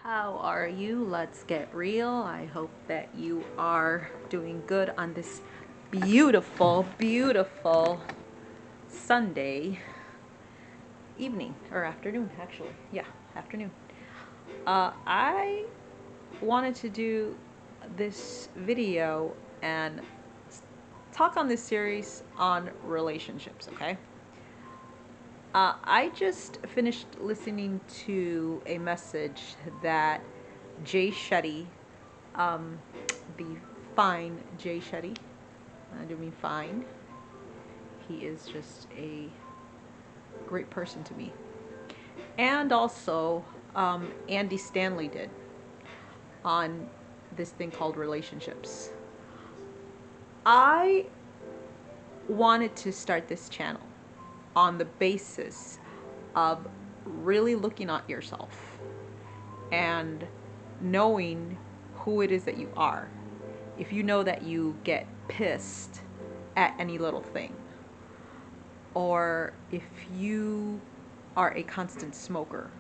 How are you? Let's get real. I hope that you are doing good on this beautiful, beautiful Sunday evening or afternoon, actually. Yeah, afternoon. I wanted to do this video and talk on this series on relationships, okay? I just finished listening to a message that Jay Shetty, um, the fine Jay Shetty, I do mean fine, he is just a great person to me. And also, Andy Stanley did on this thing called relationships. I wanted to start this channel on the basis of really looking at yourself and knowing who it is that you are. If you know that you get pissed at any little thing, or if you are a constant smoker,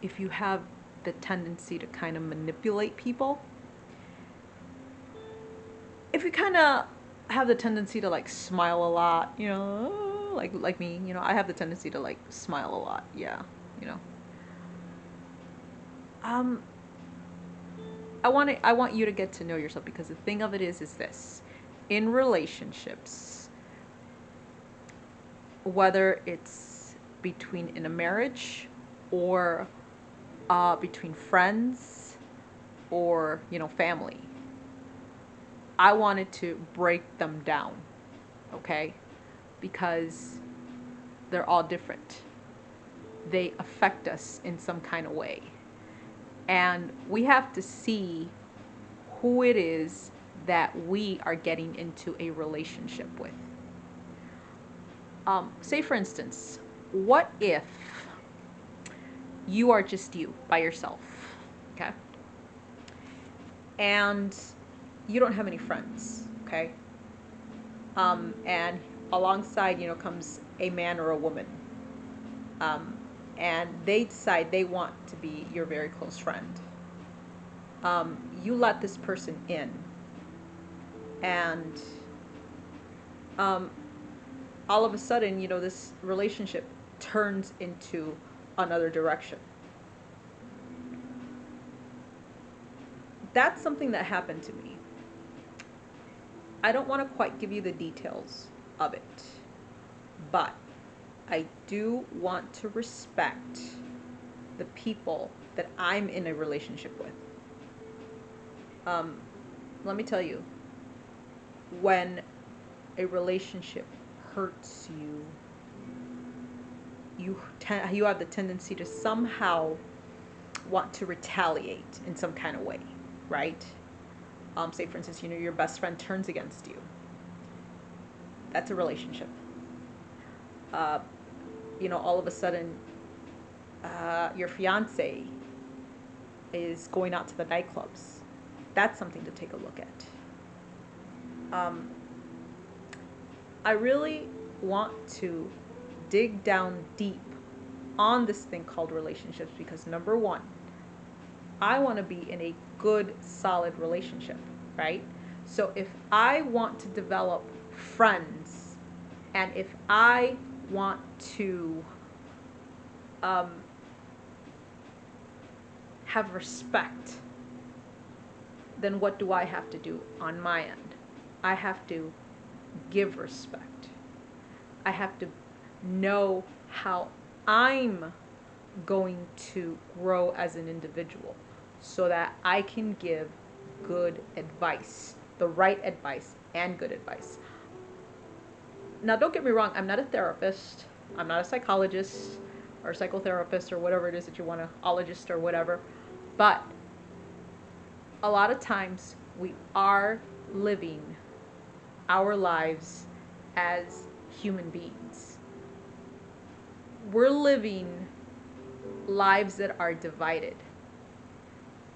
if you have the tendency to kind of manipulate people, if you kind of have the tendency to like smile a lot, like me, I have the tendency to like smile a lot, yeah, you know. Um, I want you to get to know yourself, because the thing of it is this: in relationships, whether it's between in a marriage or between friends or family, I wanted to break them down, okay? Because they're all different. They affect us in some kind of way. And we have to see who it is that we are getting into a relationship with. Say, for instance, what if you are just you by yourself, okay? And you don't have any friends, okay? And alongside, comes a man or a woman. Um, and they decide they want to be your very close friend. You let this person in, and all of a sudden, this relationship turns into another direction. That's something that happened to me. I don't want to quite give you the details of it, but I do want to respect the people that I'm in a relationship with. Let me tell you, when a relationship hurts you, you have the tendency to somehow want to retaliate in some kind of way, right? Say, for instance, your best friend turns against you. That's a relationship. Uh, all of a sudden, your fiance is going out to the nightclubs. That's something to take a look at. I really want to dig down deep on this thing called relationships, because number one, I want to be in a good, solid relationship, right? So if I want to develop friends, and if I want to have respect, then what do I have to do on my end? I have to give respect. I have to know how I'm going to grow as an individual, so that I can give good advice, the right advice and good advice. Now, don't get me wrong, I'm not a therapist, I'm not a psychologist or a psychotherapist or whatever it is that you want to, ologist or whatever, but a lot of times we are living our lives as human beings. We're living lives that are divided,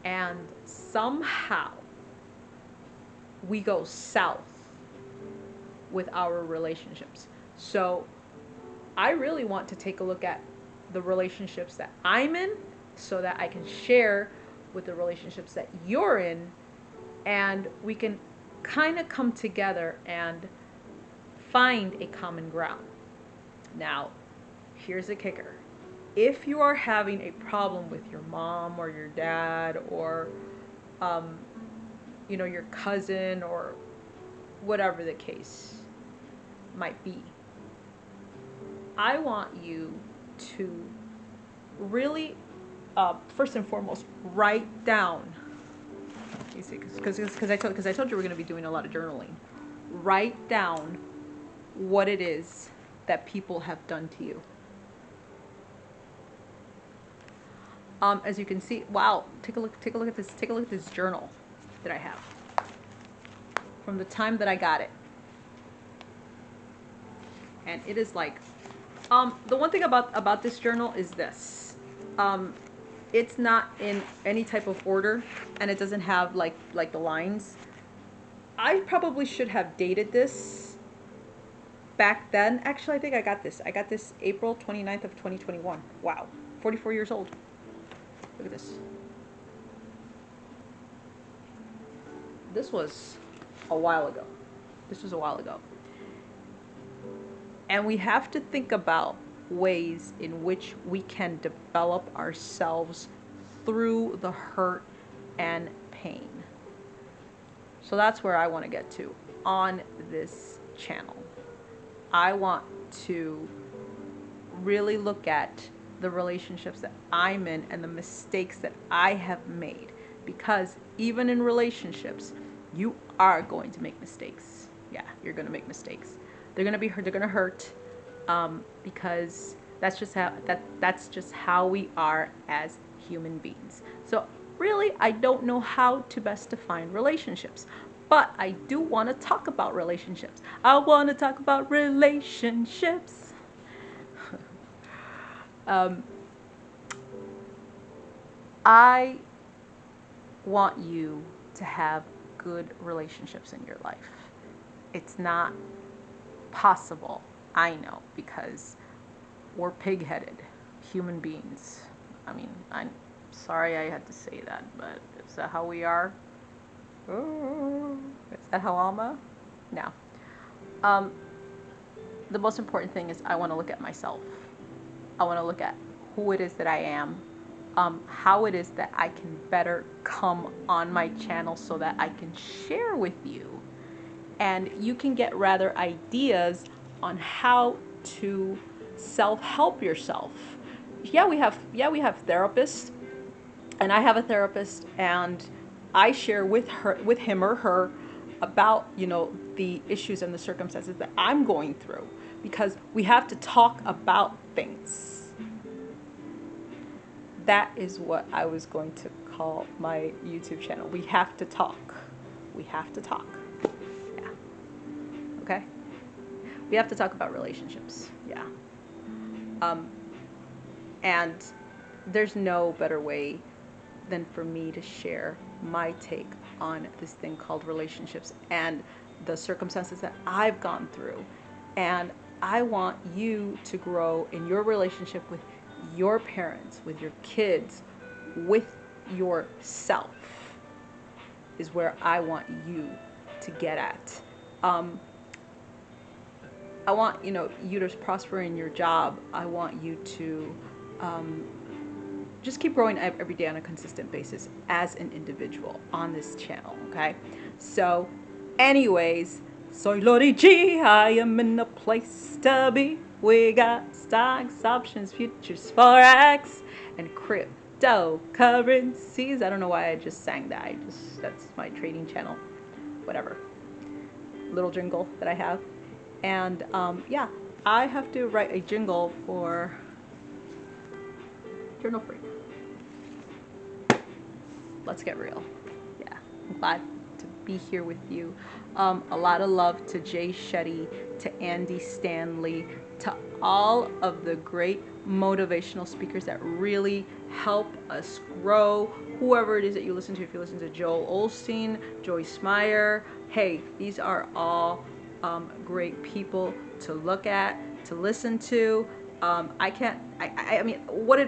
and somehow we go south with our relationships. So I really want to take a look at the relationships that I'm in so that I can share with the relationships that you're in, and we can kind of come together and find a common ground. Now, here's the kicker. If you are having a problem with your mom or your dad or your cousin or whatever the case might be, I want you to really, first and foremost, write down. You see, because I told you we're going to be doing a lot of journaling. Write down what it is that people have done to you. As you can see, wow, take a look at this. Take a look at this journal that I have from the time that I got it. And it is like, the one thing about this journal is this. It's not in any type of order, and it doesn't have like the lines. I probably should have dated this back then. Actually, I think I got this April 29th of 2021. Wow, 44 years old. Look at this. This was a while ago. And we have to think about ways in which we can develop ourselves through the hurt and pain. So that's where I want to get to on this channel. I want to really look at the relationships that I'm in and the mistakes that I have made, because even in relationships, you are going to make mistakes. Yeah, you're going to make mistakes. They're going to hurt, because that's just how we are as human beings. So really, I don't know how to best define relationships, but I do want to talk about relationships. I want to talk about relationships. I want you to have good relationships in your life. It's not possible, I know, because we're pig-headed human beings. I mean, I'm sorry I had to say that, but is that how we are? Oh, is that how Alma? No. The most important thing is I want to look at myself. I want to look at who it is that I am, how it is that I can better come on my channel so that I can share with you, and you can get rather ideas on how to self-help yourself. Yeah, we have therapists, and I have a therapist, and I share with him or her about, the issues and the circumstances that I'm going through, because we have to talk about things. That is what I was going to call my YouTube channel. We have to talk. We have to talk. Yeah. Okay? We have to talk about relationships. Yeah. And there's no better way than for me to share my take on this thing called relationships and the circumstances that I've gone through. And I want you to grow in your relationship with your parents, with your kids, with yourself, is where I want you to get at. I want you to prosper in your job. I want you to just keep growing every day on a consistent basis as an individual on this channel, okay? So, anyways, soy Lori G, I am in a place to be. We got stocks, options, futures, forex, and cryptocurrencies. I don't know why I just sang that. That's my trading channel. Whatever. Little jingle that I have. And yeah, I have to write a jingle for Journal Freak. Let's get real. Yeah, I'm glad to be here with you. A lot of love to Jay Shetty, to Andy Stanley, to all of the great motivational speakers that really help us grow. Whoever it is that you listen to, if you listen to Joel Osteen, Joyce Meyer, hey, these are all great people to look at, to listen to. I mean, what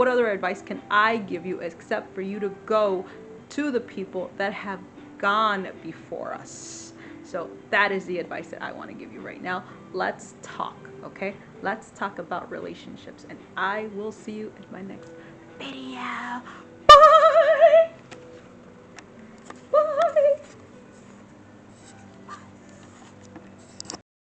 other advice can I give you except for you to go to the people that have gone before us? So that is the advice that I want to give you right now. Let's talk, okay? Let's talk about relationships, and I will see you in my next video.